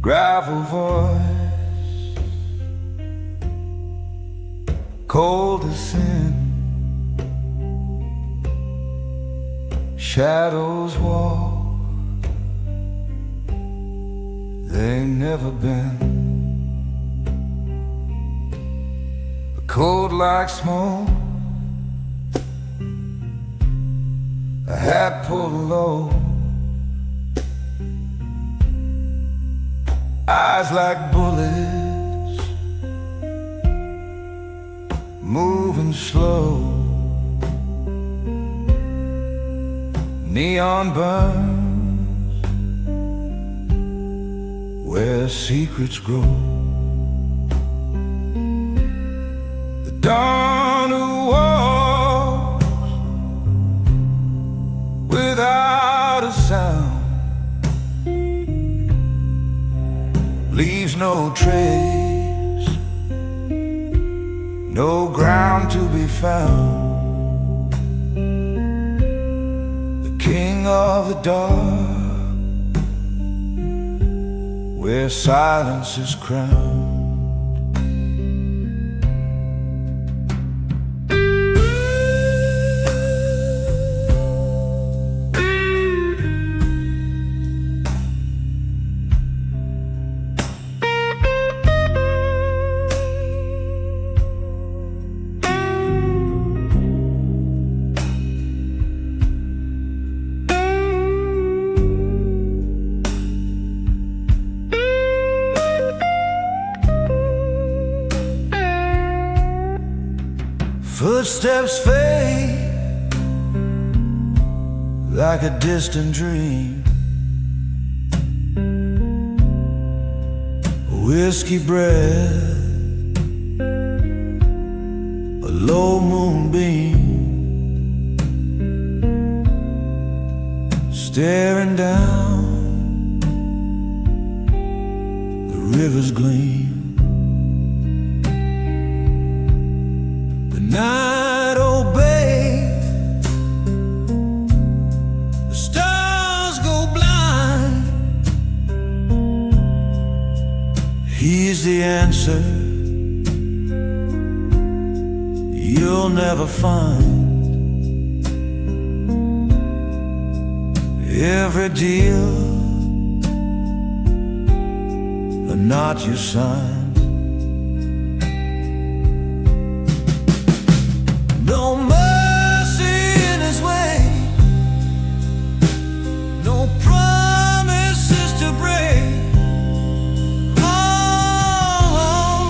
gravel voice, cold as sin. Shadows walk, they've never been. A cold like smoke, a hat pulled low, eyes like bullets, moving slow. Neon burns where secrets grow. The dawn who walks without a sound leaves no trace, no ground to be found. King of the dark, where silence is crowned. Footsteps fade like a distant dream. A whiskey breath, a low moonbeam, staring down the river's gleam. Night obeys, the stars go blind. He's the answer you'll never find. Every deal a knot you sign. No mercy in his way, no promises to break. Oh, oh,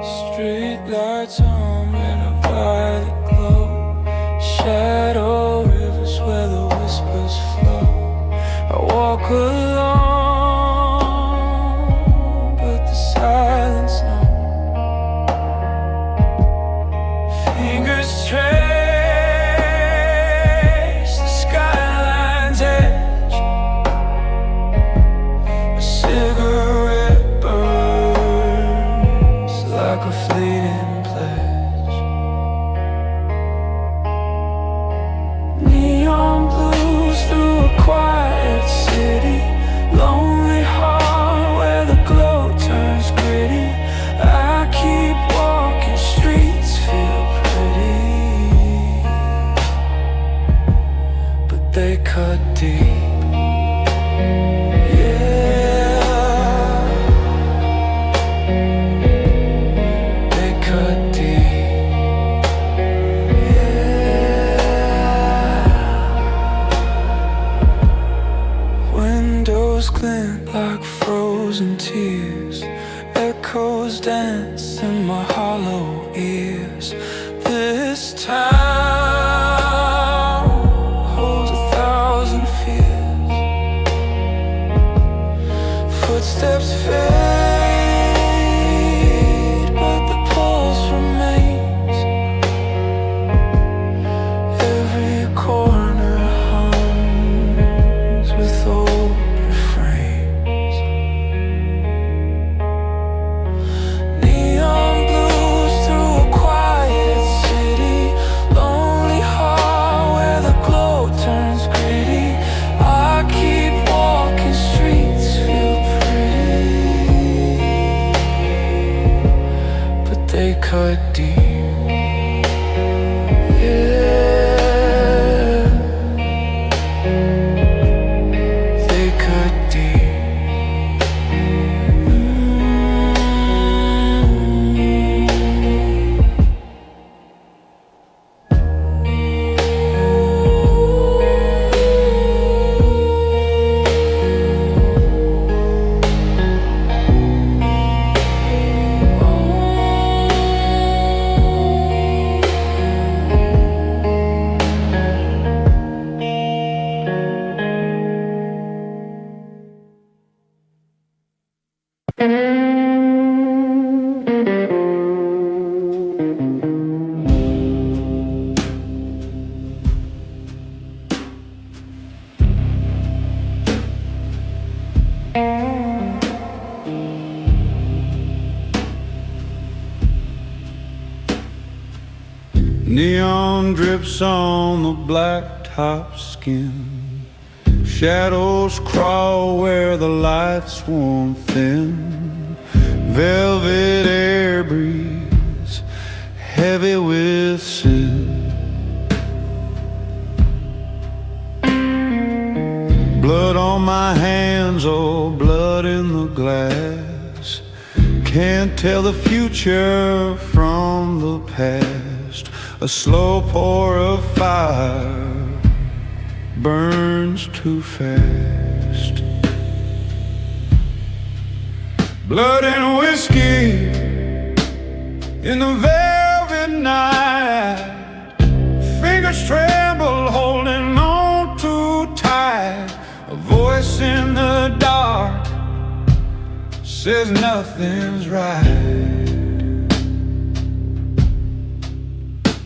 Street lights hum in a violet glow. Shadow rivers place where the whispers flow. I walk alone, but the silence knows. Fingers trace the skyline's edge. A cigarette burns like a fleeting pledge. Neon blues through a quiet city, lonely heart where the glow turns gritty. I keep walking, streets feel but they cut deep. Yeah, they cut deep. Yeah, windows glint like frozen tears, echoes dance in my hollow ears. This town holds 1,000 fears. Footsteps fade, but the pulse remains. Every corner hums with old refrains. Neon blues through a quiet city, lonely heart where the glow turns gritty. I keep walking, streets feel pretty, but they cut deep. Yeah, they cut deep. Neon drips on the blacktop skin. Shadows crawl where the lights worn thin. Velvet air breeze, heavy with sin. Blood on my hands, oh, blood in the glass. Can't tell the future from the past. A slow pour of fire burns too fast. Blood and whiskey in the velvet night. Fingers tremble, holding on too tight. A voice in the dark says nothing's right.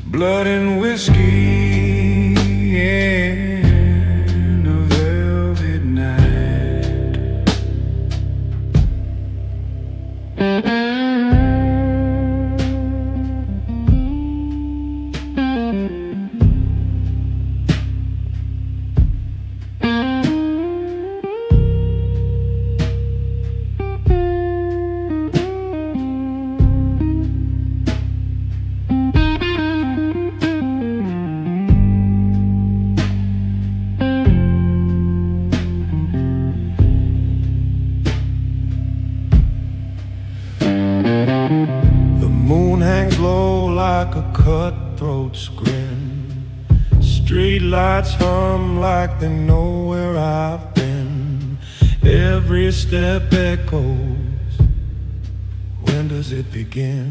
Blood and whiskey in a velvet night. Like a cutthroat's grin. Street lights hum like they know where I've been. Every step echoes. When does it begin?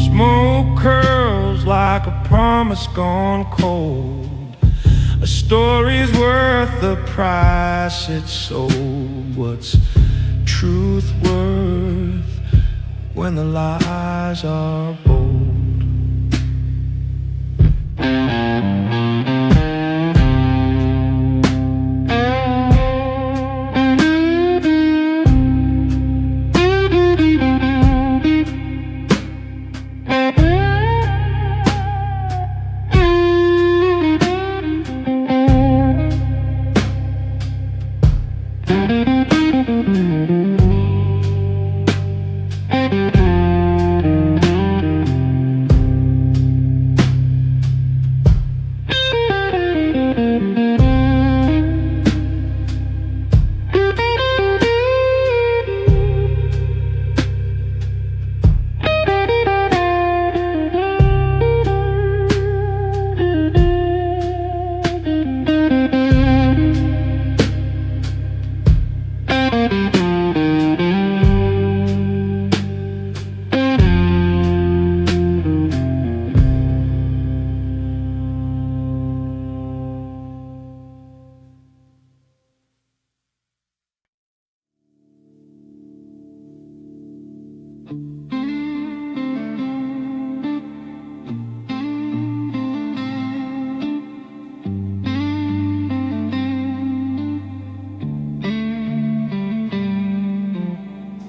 Smoke curls like a promise gone cold. A story's worth the price it's sold. What's truth worth when the lies are bold?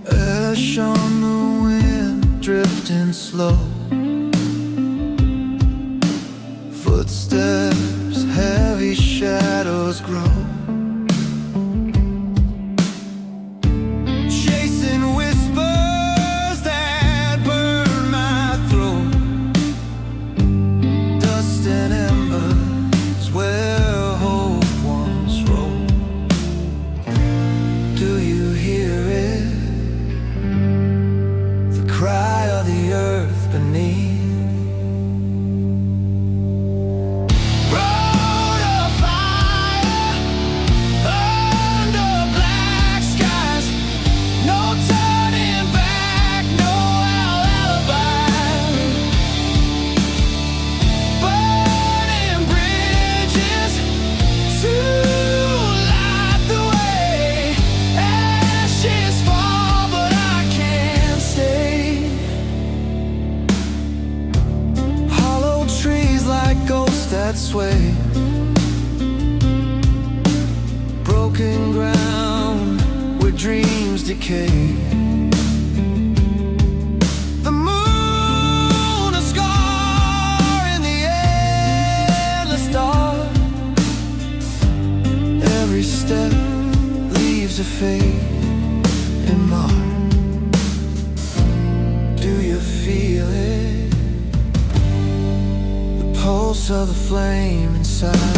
Ash on the wind, drifting slow. Footsteps, heavy shadows grow. Chasing whispers that burn my throat. Dust and embers where hope once rolled. Do you hear it? The cry of the earth beneath. That sway, broken ground where dreams decay. The moon, a scar in the endless dark. Every step leaves a fade and mark. Do you feel it? Pulse of the flame inside.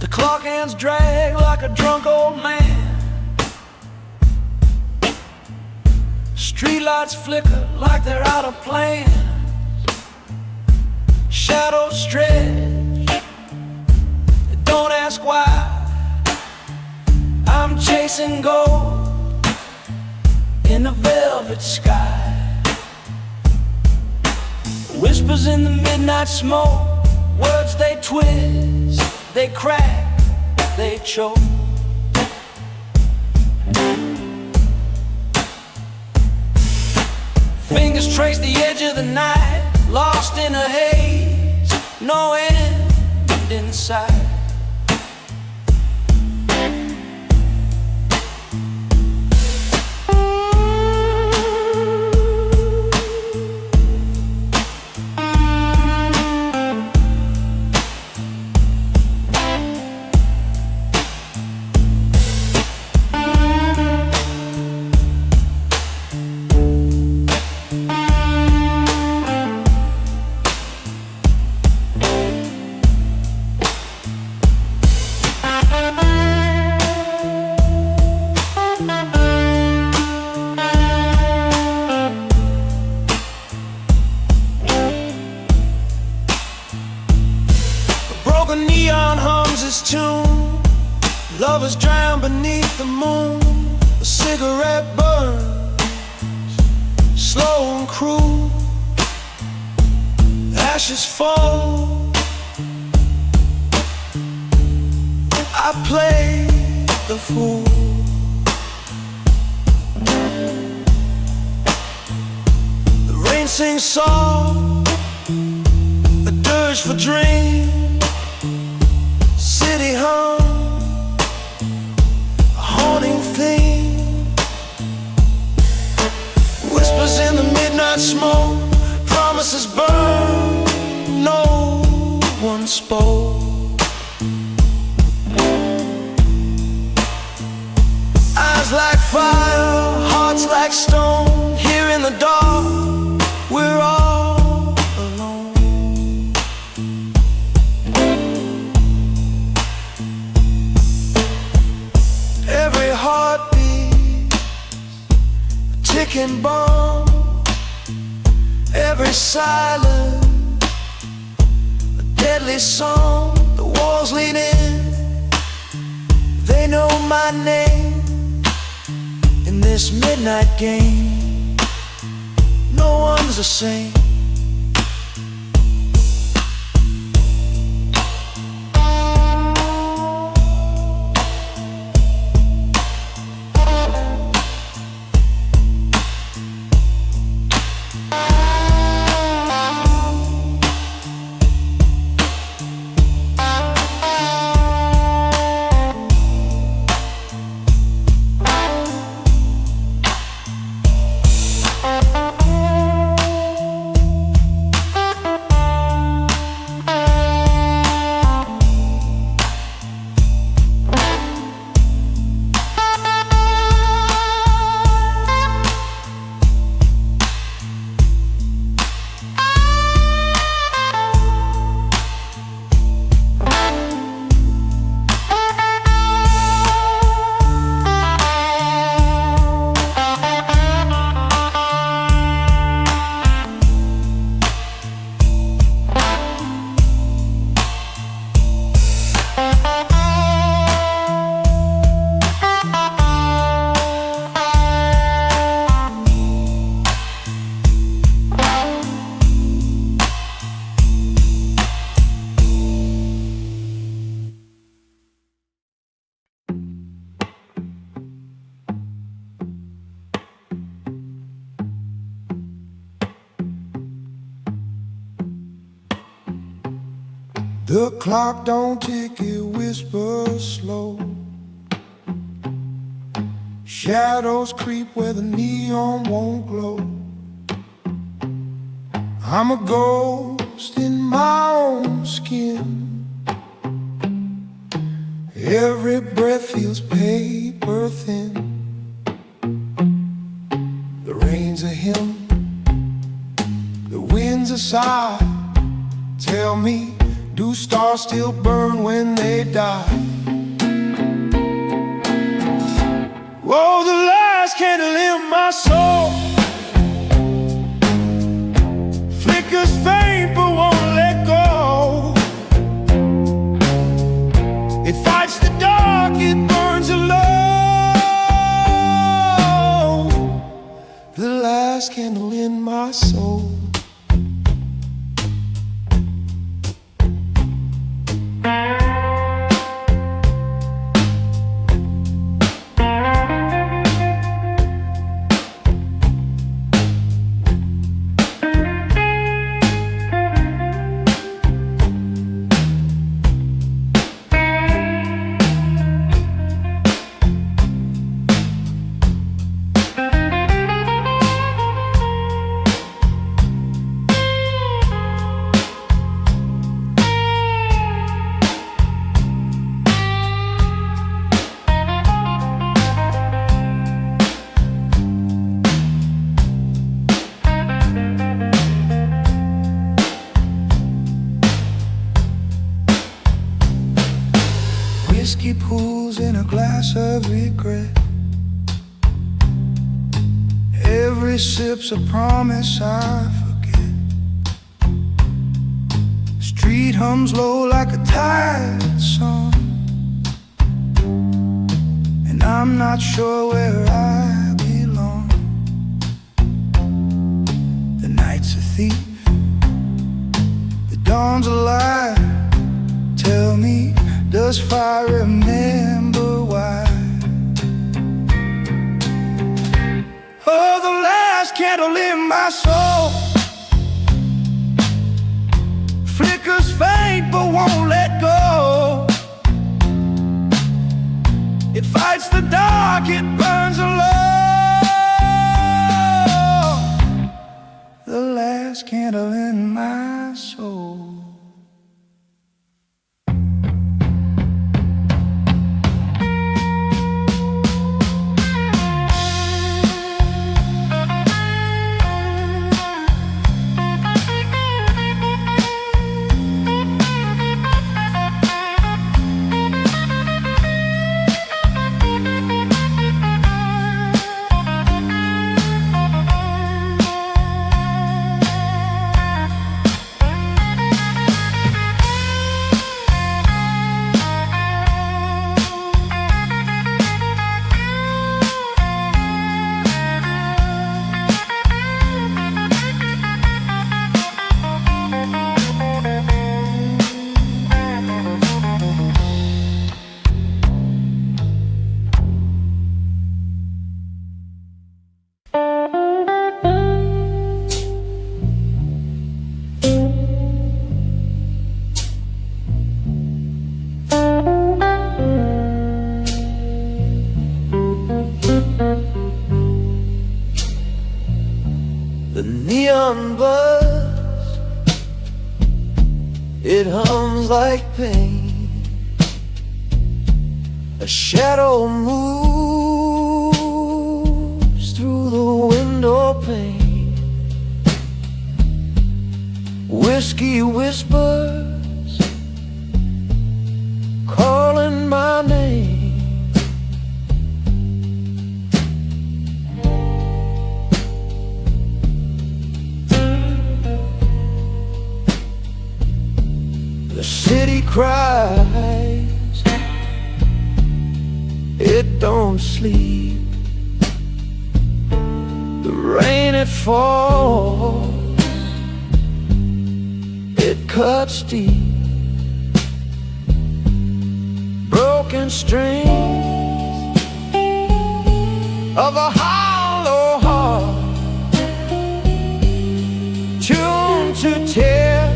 The clock hands drag like a drunk old man. Streetlights flicker like they're out of plan. Shadows stretch, don't ask why. I'm chasing gold in the velvet sky. Whispers in the midnight smoke, words they twist, they crack, they choke. Fingers trace the edge of the night, lost in a haze, no end in sight. Neon hums its tune, lovers drown beneath the moon. A cigarette burns, slow and cruel. Ashes fall, I play the fool. The rain sings soft, a dirge for dreams. City hum, a haunting theme. Whispers in the midnight smoke, promises burn, no one spoke. Eyes like fire, hearts like stone. Here in the dark, we're all alone. Every heartbeat, a ticking bomb. Every silence, a deadly song. The walls lean in, they know my name. In this midnight game, no one's the same. The clock don't tick, it whispers slow. Shadows creep where the neon won't glow. I'm a ghost in my own skin. Every breath feels paper thin. The rain's a hymn, the wind's a sigh. Tell me, Do stars still burn when they die? Oh, the last candle in my soul flickers faint but won't let go. It fights the dark, it burns alone. The last candle in my soul. Whiskey pools in a glass of regret. Every sip's a promise I forget. Street hums low like a tired song, and I'm not sure where I belong. The night's a thief, the dawn's a lie. Tell me, does fire remember why? Oh, the last candle in my soul flickers faint but won't let go. It fights the dark, it burns alone. The last candle in my soul. The neon buzz, it hums like pain. A shadow moves through the window pane. Whiskey whispers, calling my name. The city cries, it don't sleep. The rain it falls, it cuts deep. Broken strings of a hollow heart, tuned to tear,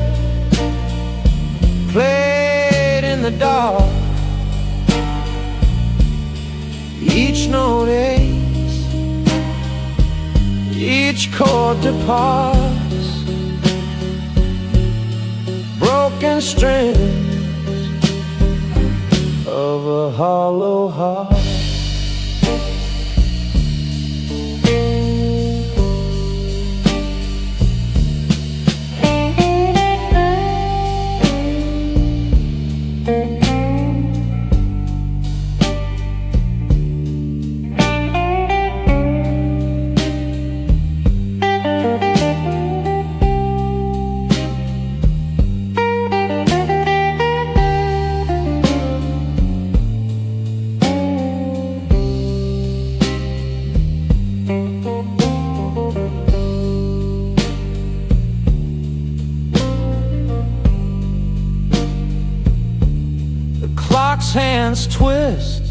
played in the dark. Each note aches, each chord departs. Broken strings of a hollow heart. clock's hands twist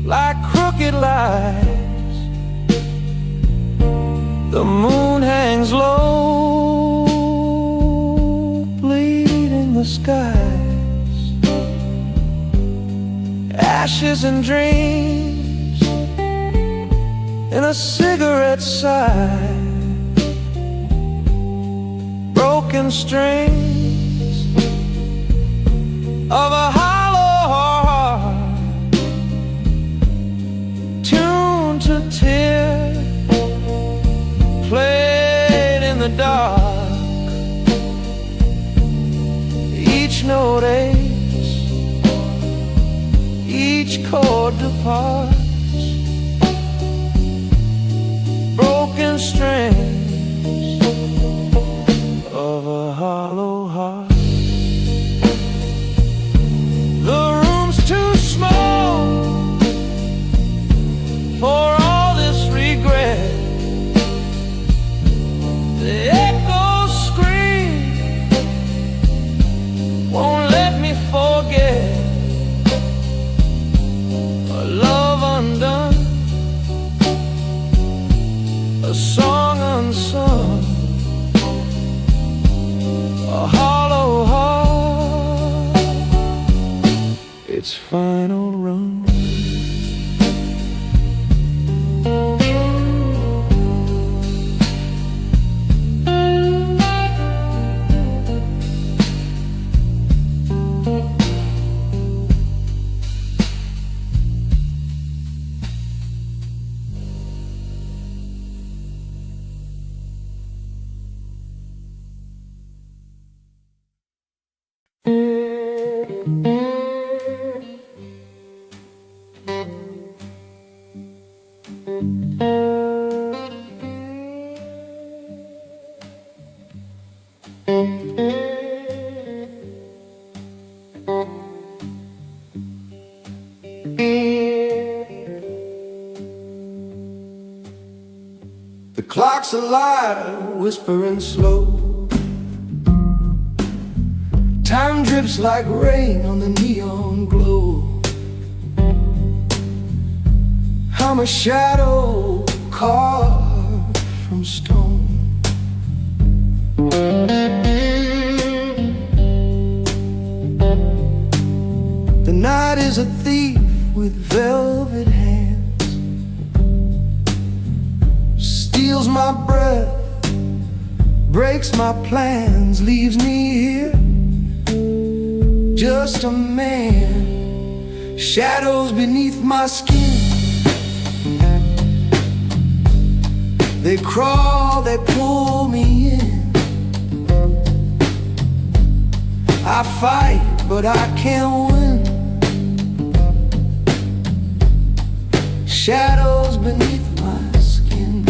like crooked lies. The moon hangs low, bleeding the skies. Ashes and dreams in a cigarette side. Broken strings of a hollow heart, tuned to tear, played in the dark. Each note aches, each chord departs. Broken strings of a hollow heart. The room's too small for all this regret. The echoes scream, won't let me forget a love undone, a song unsung, a hollow heart, its final run. The clock's alive, whispering slow. Time drips like rain on the neon glow. I'm a shadow carved from stone. The night is a thief with velvet hands, steals my breath, breaks my plans, leaves me here, just a man. Shadows beneath my skin, they crawl, they pull me in. I fight, but I can't win. Shadows beneath my skin.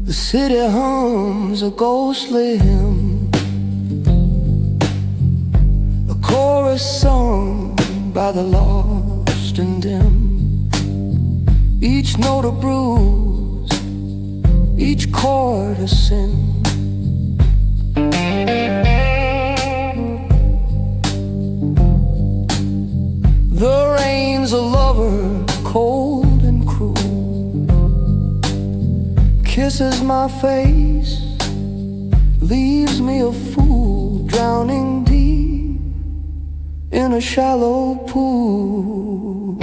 The city hums a ghostly hymn, a chorus sung by the lost and dim. Each note a bruise, each chord a sin. The rain's a lover, cold and cruel, kisses my face, leaves me a fool, drowning deep in a shallow pool.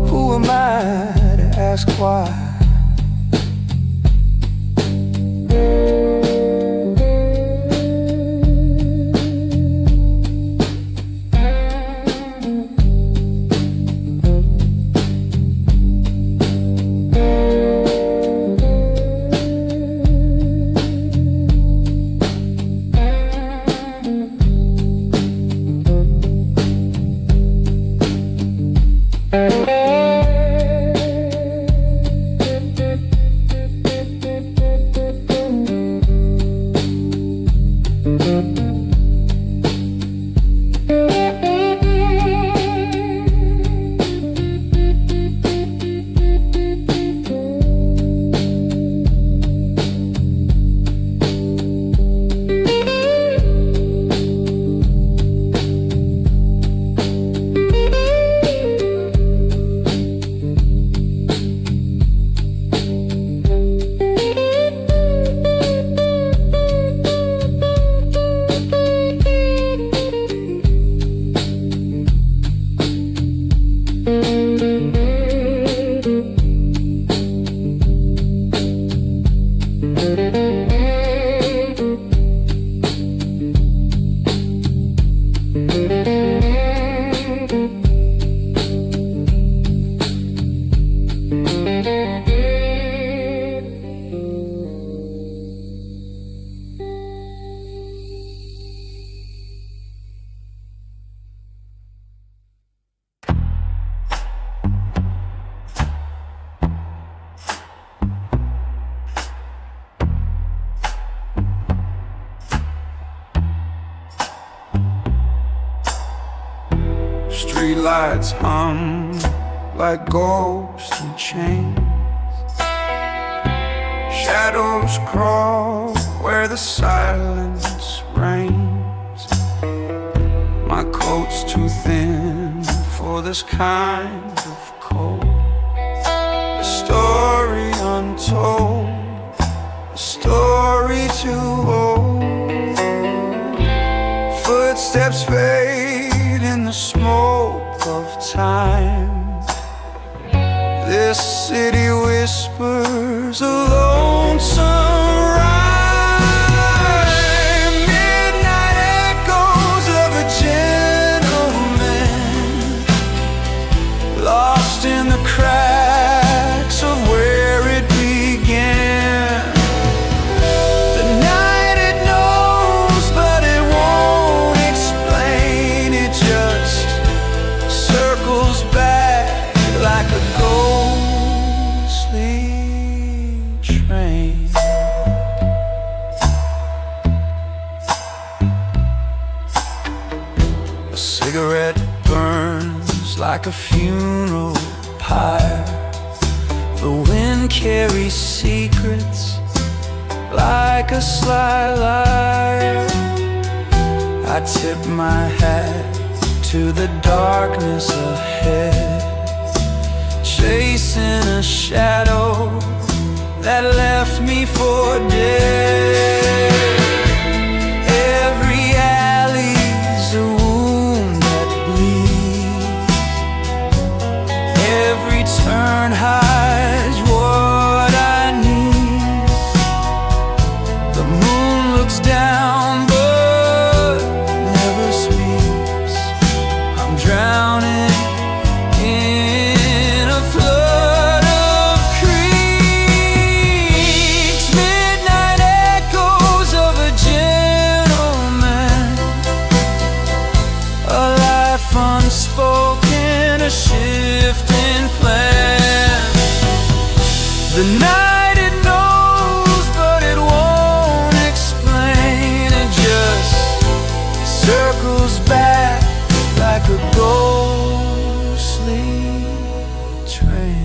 Who am I streetlights hum like ghosts in chains. Shadows crawl where the silence reigns. My coat's too thin for this kind of cold. A story untold, a story too old. Footsteps fade in the smoke of time. This city whispers a lonesome rhyme. Midnight echoes of a gentleman lost in the cracks of where it began. The night it knows but it won't explain. It just circles back like a ghostly train. A cigarette burns like a funeral pyre. The wind carries secrets like a sly liar. I tip my hat to the darkness ahead, chasing a shadow that left me for dead. Every alley's a wound that bleeds. Every turn hides what I need. The moon looks down but never speaks. I'm drowning in a flood of creaks. Midnight echoes of a gentleman, a life unspoken, a shifting plan. The night it knows but it won't explain. It just circles back like a ghostly train.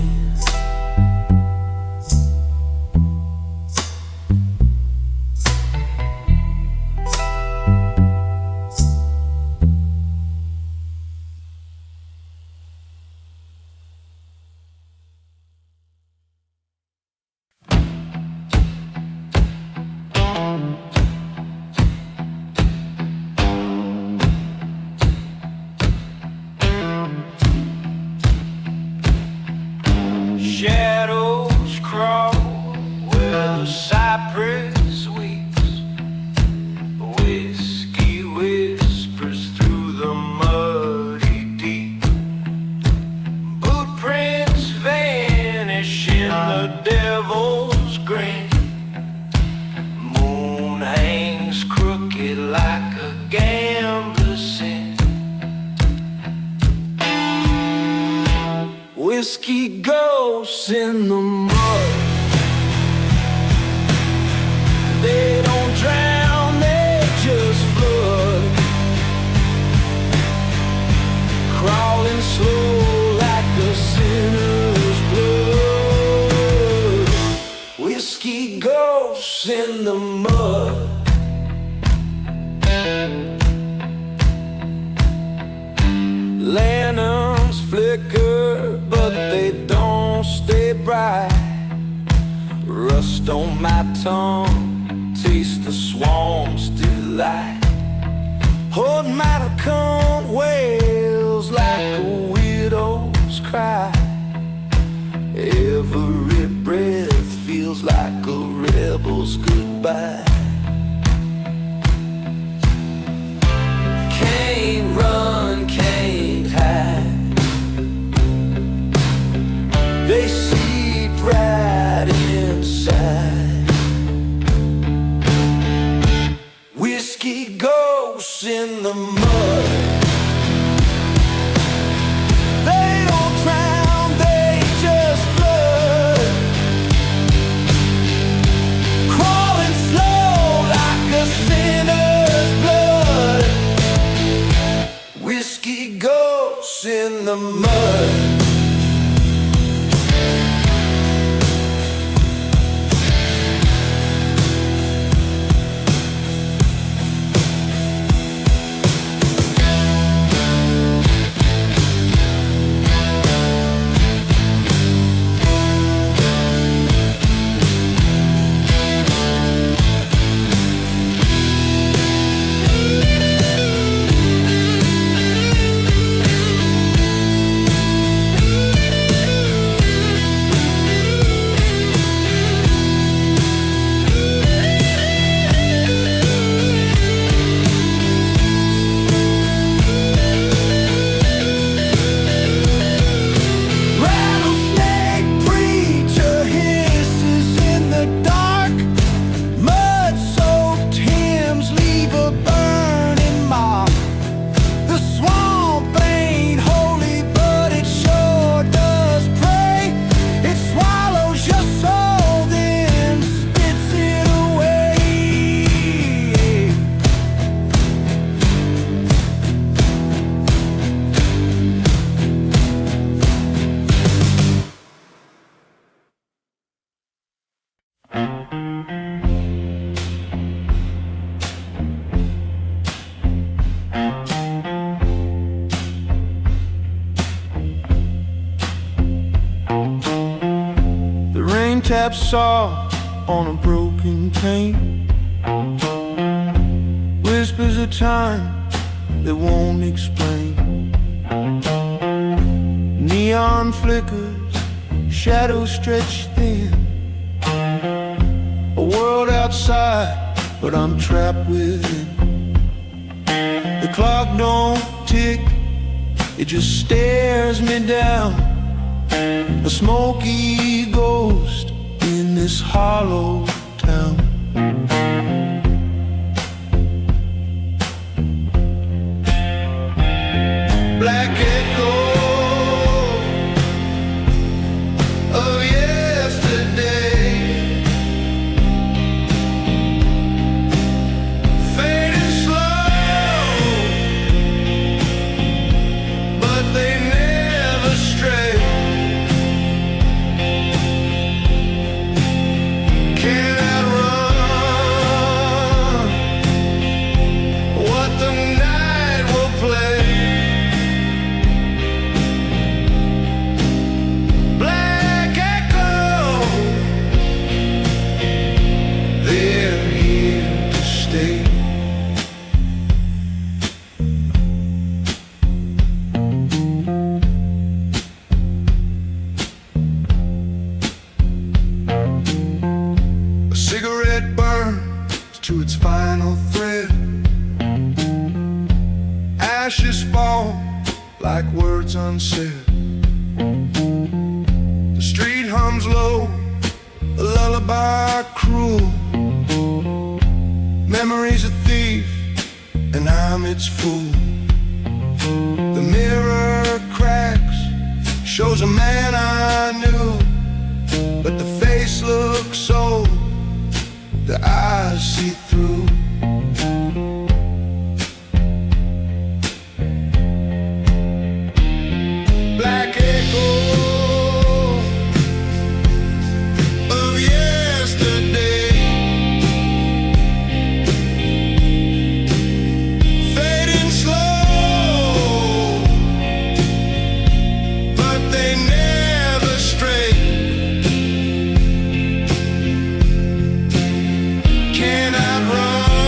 Shadows crawl where the cypress weeps. Whiskey whispers through the muddy deep. Footprints vanish in the devil's grin. Moon hangs crooked like a gambler's sin. Whiskey ghosts in the mud. They don't drown, they just flood. Crawling slow like a sinner's blood. Whiskey ghosts in the mud. Lanterns flicker, but they don't stay bright. Rust on my tongue, taste the swamp's delight. Hold my tongue wails like a widow's cry. Every breath feels like a rebel's goodbye. Can't run, can't hide. They seep right inside. Whiskey ghosts in the mud. They don't drown, they just flood. Crawling slow the mud. Tap soft on a broken pane, whispers of time that won't explain. Neon flickers, shadows stretched thin. A world outside, but I'm trapped within. The clock don't tick, it just stares me down. A smoky ghost in this hollow town. Black echo of yesterday, fading slow, but they never stray. To its final thread, ashes fall like words unsaid. The street hums low, a lullaby cruel. Memory's a thief, and I'm its fool. The mirror cracks, shows a man I knew, but the face looks old, the eyes see through. Black echo of yesterday, fading slow, but they never stray. Cannot run.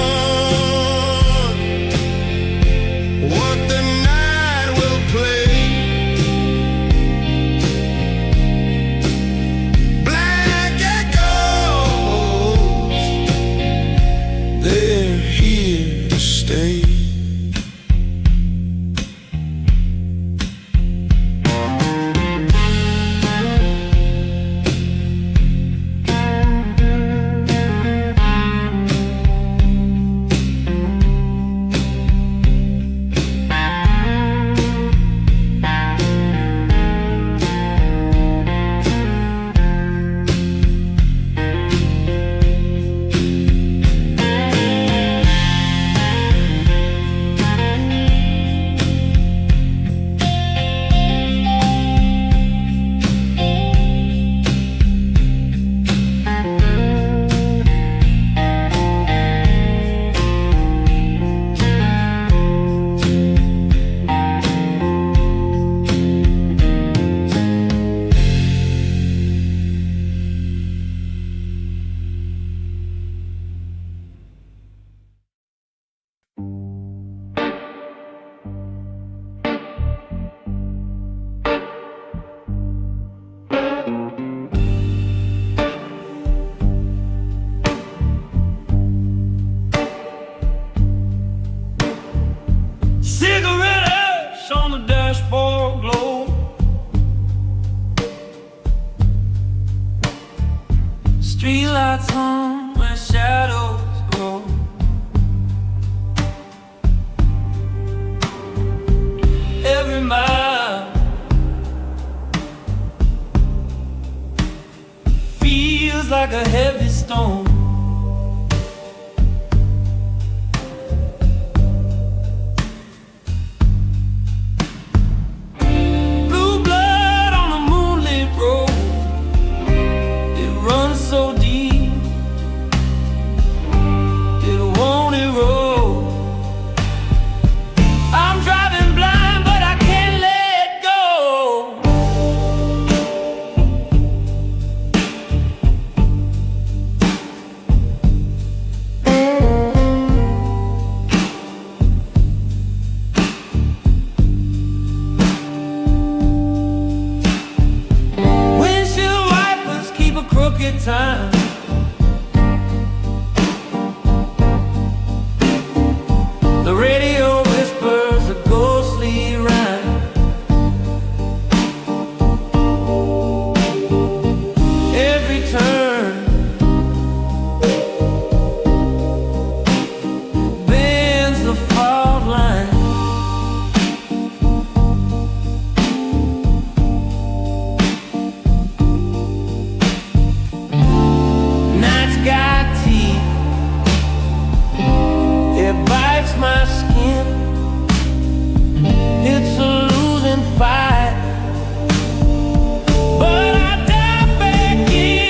Streetlights hum where shadows grow. Every mile feels like a heavy stone. Blue blood on a moonlit road. It runs so deep, it won't erode. I'm driving blind, but I can't let go. Windshield wipers keep a crooked time. The radio whispers a ghostly rhyme. Every turn bends the fault line. Night's got teeth, it bites my skin. It's a losing fight, but I dive back in.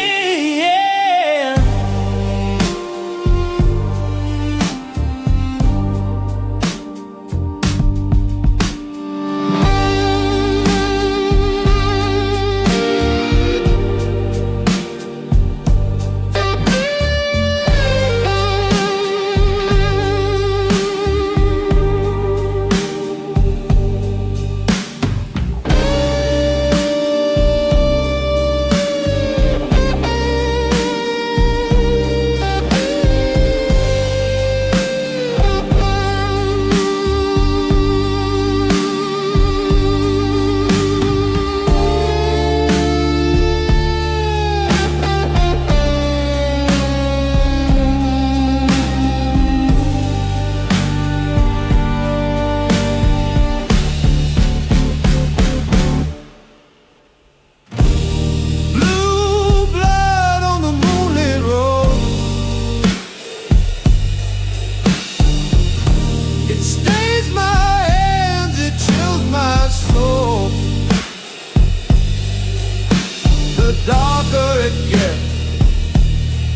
Blue blood on the moonlit road. It stains my hands, it chills my soul. The darker it gets,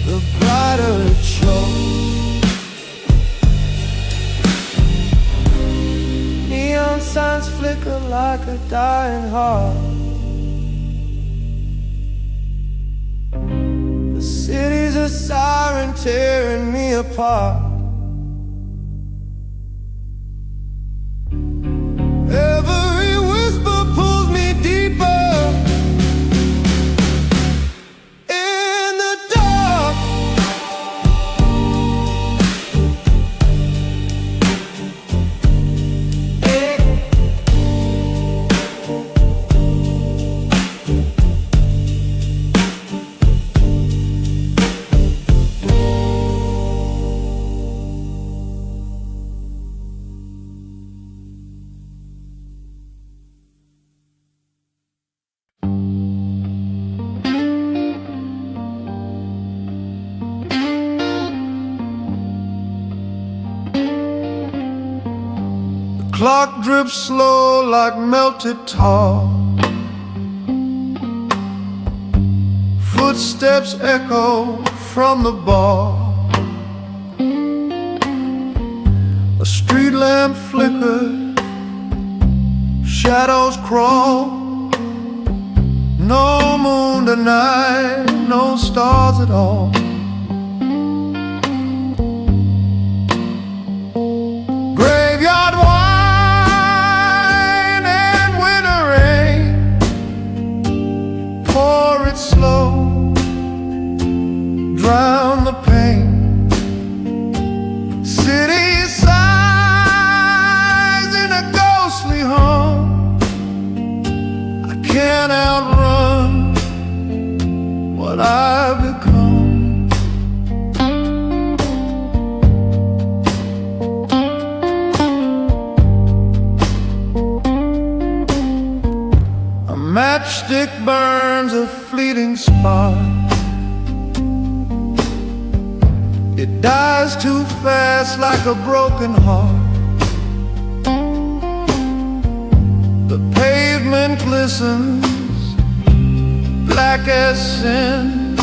the brighter it shows. Neon signs flicker like a dying heart. The city's a siren tearing me apart. Every whisper pulls me deeper in the dark. Clock drips slow like melted tar. Footsteps echo from the bar. A street lamp flickers, shadows crawl. No moon tonight, no stars at all. Graveyard wine and winter rain. Pour it slow, drown the pain. City sighs in a ghostly hum. I can't outrun what I've become. magic burns a fleeting spark. It dies too fast like a broken heart. The pavement glistens, black as sin.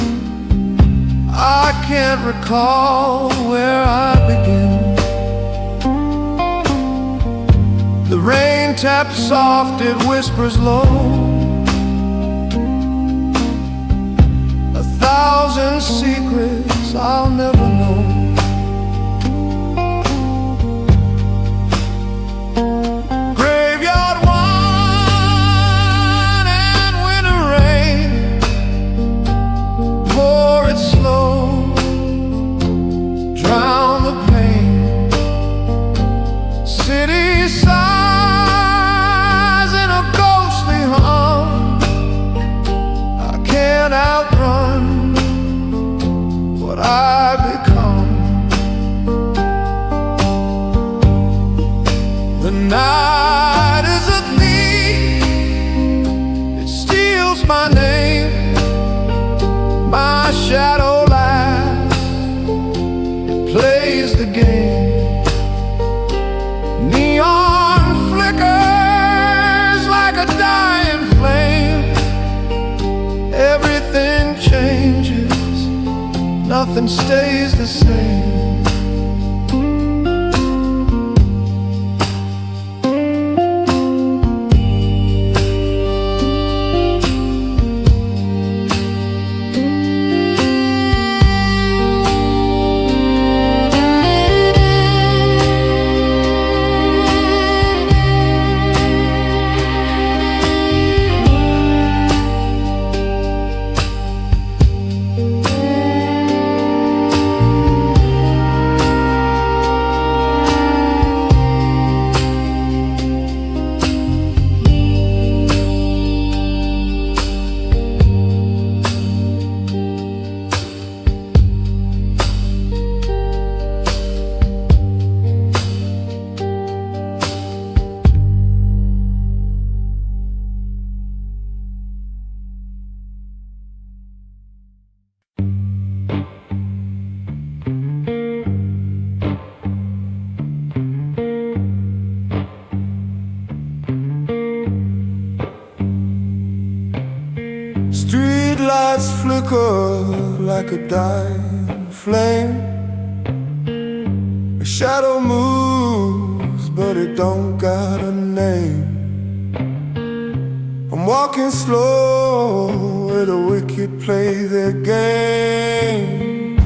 I can't recall where I begin. The rain taps soft, it whispers low. 1,000 secrets I'll never know. Graveyard wine and winter rain, pour it slow, drown the pain. City sighs in a ghostly hum. I can't outrun what I become. The night is a thief, it steals my name. My shadow laughs, it plays the game. Neon flickers like a dying flame. Everything changes, nothing stays the same. Street lights flicker like a dying flame. A shadow moves, but it don't got a name. I'm walking slow where the wicked play their game.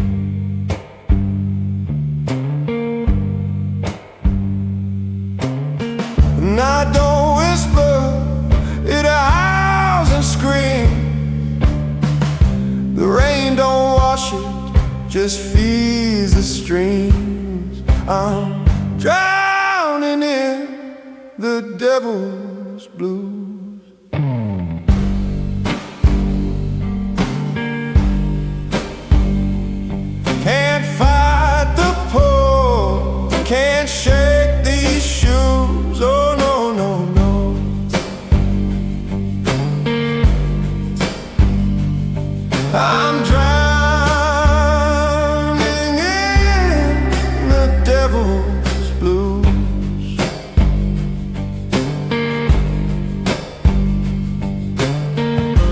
And I don't whisper, it howls and screams. The rain don't wash it, just feeds the streams. I'm drowning in the devil's blues. Can't fight the pull, can't shake these shoes. Oh no, no, no. I'm drowning in the devil's blues.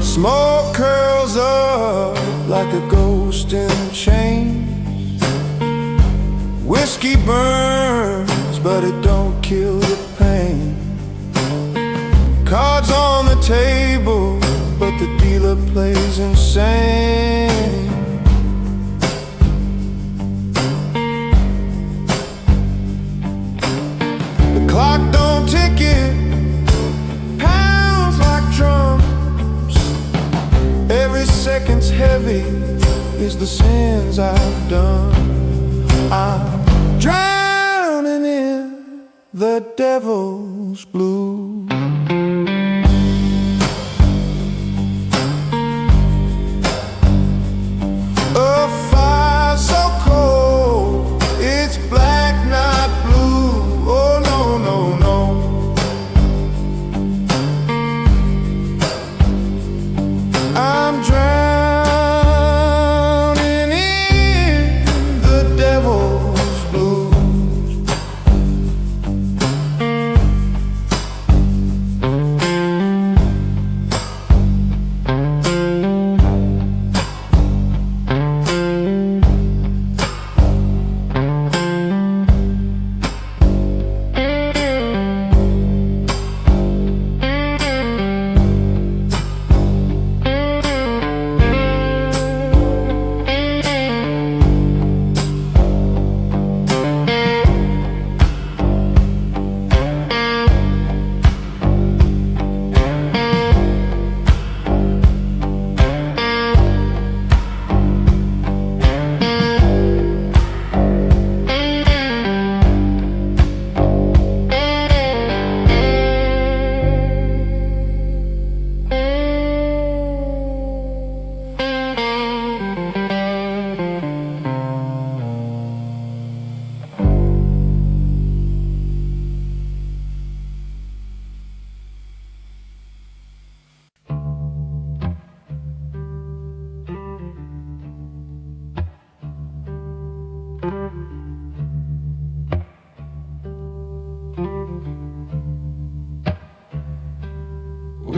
Smoke curls up like a ghost in chains. Whiskey burns, but it don't kill the pain. Cards on the table, but the dealer plays insane. The clock don't tick it, pounds like drums. Every second's heavy is the sins I've done. I'm drowning in the devil's blues. A fire so cold, it's black, not blue. Oh no, no, no.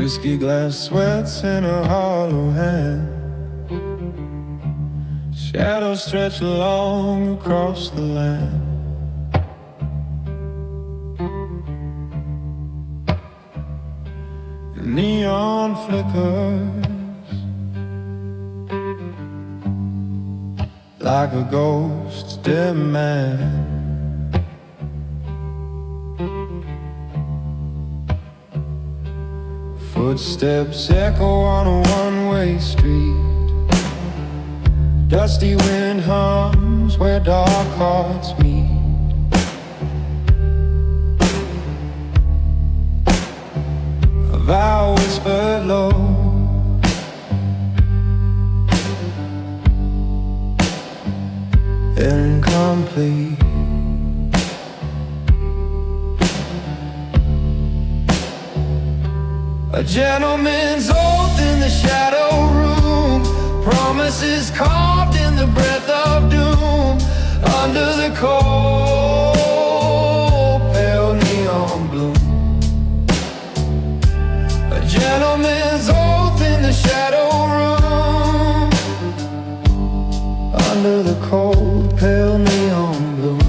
Whiskey glass sweats in a hollow hand. Shadows stretch long across the land. The neon flickers like a ghost's demand. Footsteps echo on a one-way street. Dusty wind hums where dark hearts meet. A vow whispered low, incomplete. A gentleman's oath in the shadow room, promises carved in the breath of doom. Under the cold, pale neon bloom. A gentleman's oath in the shadow room, under the cold, pale neon bloom.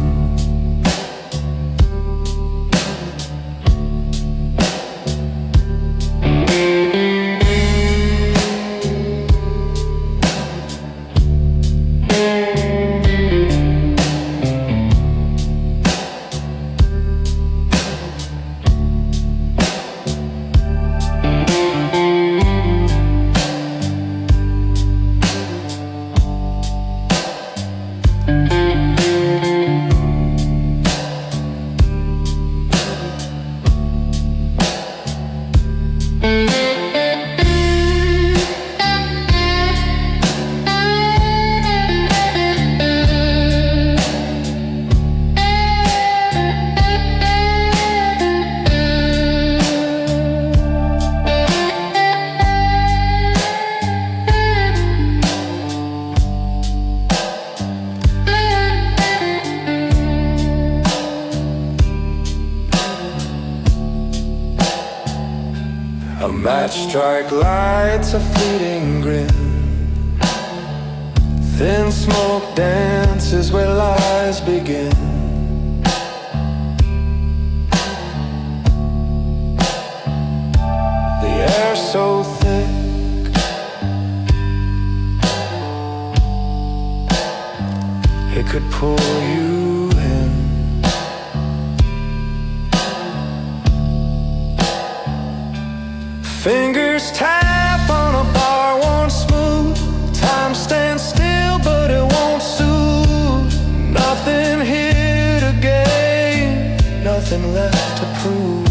A match strike lights a fleeting grin. Thin smoke dances where lies begin. The air so thick, it could pull you in. Fingers tap on a bar, won't smooth. Time stands still, but it won't soothe. Nothing here to gain, nothing left to prove.